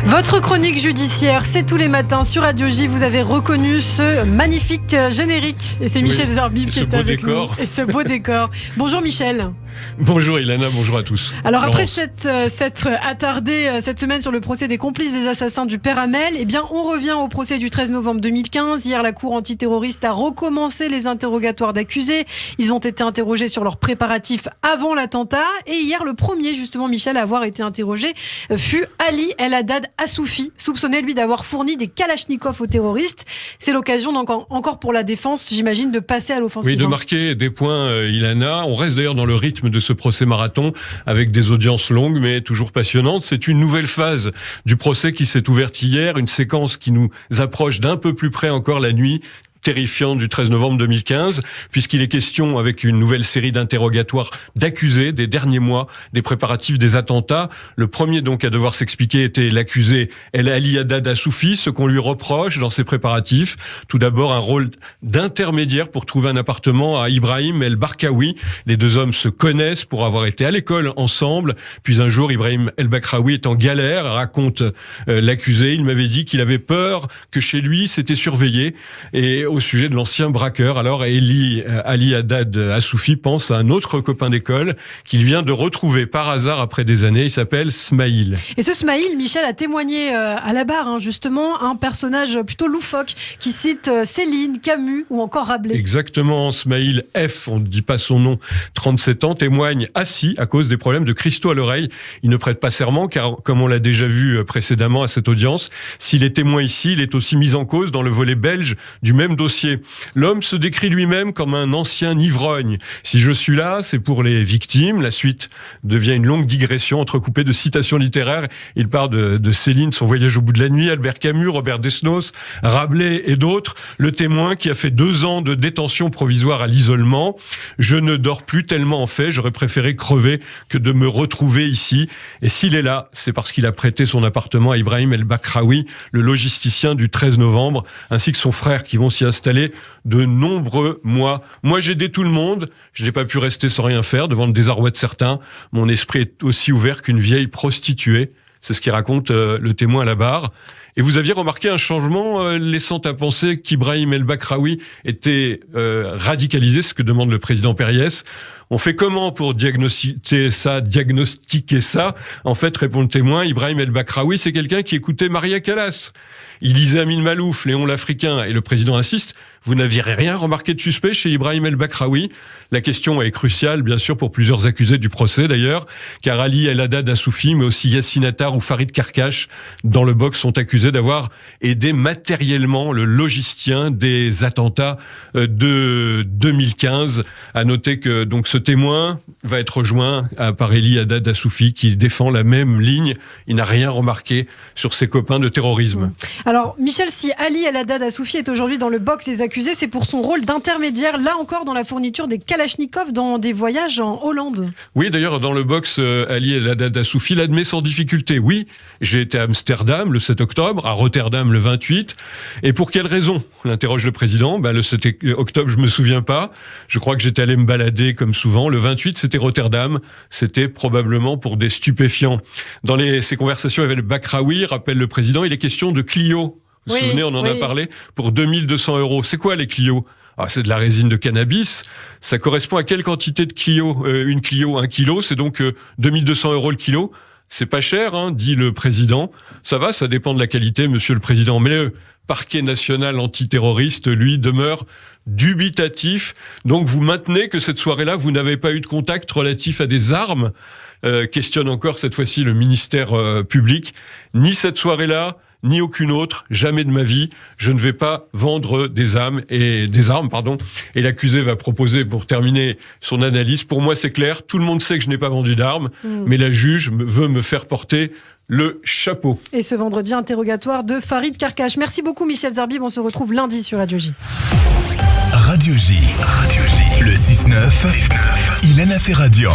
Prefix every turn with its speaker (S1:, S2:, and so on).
S1: Votre chronique judiciaire, c'est tous les matins sur Radio J. Vous avez reconnu ce magnifique générique. Et c'est Michel Zarbib qui est avec nous. Et ce beau décor. Bonjour Michel.
S2: Bonjour Ilana, bonjour à tous.
S1: Alors après s'être attardé cette semaine sur le procès des complices des assassins du père Hamel, eh bien on revient au procès du 13 novembre 2015. Hier, la cour antiterroriste a recommencé les interrogatoires d'accusés. Ils ont été interrogés sur leurs préparatifs avant l'attentat. Et hier, le premier justement, Michel, à avoir été interrogé fut Ali El Haddad Assoufi, soupçonné lui d'avoir fourni des kalachnikovs aux terroristes. C'est l'occasion donc encore pour la défense, j'imagine, de passer à l'offensive.
S2: Oui, de marquer des points, Ilana. On reste d'ailleurs dans le rythme de ce procès marathon avec des audiences longues mais toujours passionnantes. C'est une nouvelle phase du procès qui s'est ouverte hier, une séquence qui nous approche d'un peu plus près encore la nuit terrifiant du 13 novembre 2015, puisqu'il est question, avec une nouvelle série d'interrogatoires d'accusés des derniers mois, des préparatifs des attentats. Le premier donc à devoir s'expliquer était l'accusé El Ali Haddad Assoufi, ce qu'on lui reproche dans ses préparatifs. Tout d'abord, un rôle d'intermédiaire pour trouver un appartement à Ibrahim El Bakraoui. Les deux hommes se connaissent pour avoir été à l'école ensemble. Puis un jour, Ibrahim El Bakraoui est en galère, raconte l'accusé. Il m'avait dit qu'il avait peur que chez lui, c'était surveillé. Et au sujet de l'ancien braqueur, alors Ali Haddad Assoufi pense à un autre copain d'école qu'il vient de retrouver par hasard après des années. Il s'appelle Smaïl.
S1: Et ce Smaïl, Michel, a témoigné à la barre, justement, un personnage plutôt loufoque qui cite Céline, Camus ou encore Rabelais.
S2: Exactement, Smaïl F, on ne dit pas son nom, 37 ans, témoigne assis à cause des problèmes de cristaux à l'oreille. Il ne prête pas serment car, comme on l'a déjà vu précédemment à cette audience, s'il est témoin ici, il est aussi mis en cause dans le volet belge du même dossier. L'homme se décrit lui-même comme un ancien ivrogne. Si je suis là, c'est pour les victimes. La suite devient une longue digression entrecoupée de citations littéraires. Il parle de Céline, son voyage au bout de la nuit, Albert Camus, Robert Desnos, Rabelais et d'autres. Le témoin qui a fait 2 ans de détention provisoire à l'isolement. Je ne dors plus tellement en fait, j'aurais préféré crever que de me retrouver ici. Et s'il est là, c'est parce qu'il a prêté son appartement à Ibrahim El Bakraoui, le logisticien du 13 novembre, ainsi que son frère qui vont s'y installé de nombreux mois. Moi, j'ai aidé tout le monde. Je n'ai pas pu rester sans rien faire devant le désarroi de certains. Mon esprit est aussi ouvert qu'une vieille prostituée. C'est ce qu'il raconte le témoin à la barre. Et vous aviez remarqué un changement laissant à penser qu'Ibrahim El Bakraoui était radicalisé, ce que demande le président Périès. On fait comment pour diagnostiquer ça? En fait, répond le témoin, Ibrahim El Bakraoui, c'est quelqu'un qui écoutait Maria Callas. Il lisait Amin Malouf, Léon l'Africain, et le président insiste. Vous n'aviez rien remarqué de suspect chez Ibrahim El Bakraoui? La question est cruciale, bien sûr, pour plusieurs accusés du procès, d'ailleurs, car Ali El Haddad Assoufi, mais aussi Yassine Attar ou Farid Karkash, dans le box, sont accusés d'avoir aidé matériellement le logisticien des attentats de 2015. À noter que donc ce témoin va être rejoint par Ali Haddad Assoufi, qui défend la même ligne. Il n'a rien remarqué sur ses copains de terrorisme.
S1: Alors, Michel, si Ali El Haddad Assoufi est aujourd'hui dans le box des accusés, c'est pour son rôle d'intermédiaire, là encore, dans la fourniture des kalachnikovs dans des voyages en Hollande.
S2: Oui, d'ailleurs, dans le box, Ali El Haddad Assoufi l'admet sans difficulté. Oui, j'ai été à Amsterdam le 7 octobre, à Rotterdam le 28. Et pour quelle raison? L'interroge le président. Le 7 octobre, je me souviens pas. Je crois que j'étais allé me balader comme souvent. Le 28, c'était Rotterdam. C'était probablement pour des stupéfiants. Dans ces conversations avec le Bakraoui, rappelle le président, il est question de Clio. Vous vous souvenez, on en a parlé, pour 2200 €. C'est quoi les Clio? C'est de la résine de cannabis. Ça correspond à quelle quantité de Clio? Une Clio, 1 kilo, c'est donc 2200 € le kilo. C'est pas cher, dit le président. Ça va, ça dépend de la qualité, monsieur le président. Mais le parquet national antiterroriste, lui, demeure dubitatif. Donc vous maintenez que cette soirée-là, vous n'avez pas eu de contact relatif à des armes? Questionne encore cette fois-ci le ministère public. Ni cette soirée-là, ni aucune autre, jamais de ma vie, je ne vais pas vendre des armes. Et l'accusé va proposer, pour terminer son analyse, pour moi c'est clair, tout le monde sait que je n'ai pas vendu d'armes, mais la juge veut me faire porter le chapeau.
S1: Et ce vendredi, interrogatoire de Farid Karkash. Merci beaucoup Michel Zarbib, on se retrouve lundi sur Radio J.
S3: Radio J, le 6-9, Ilana Ferradian.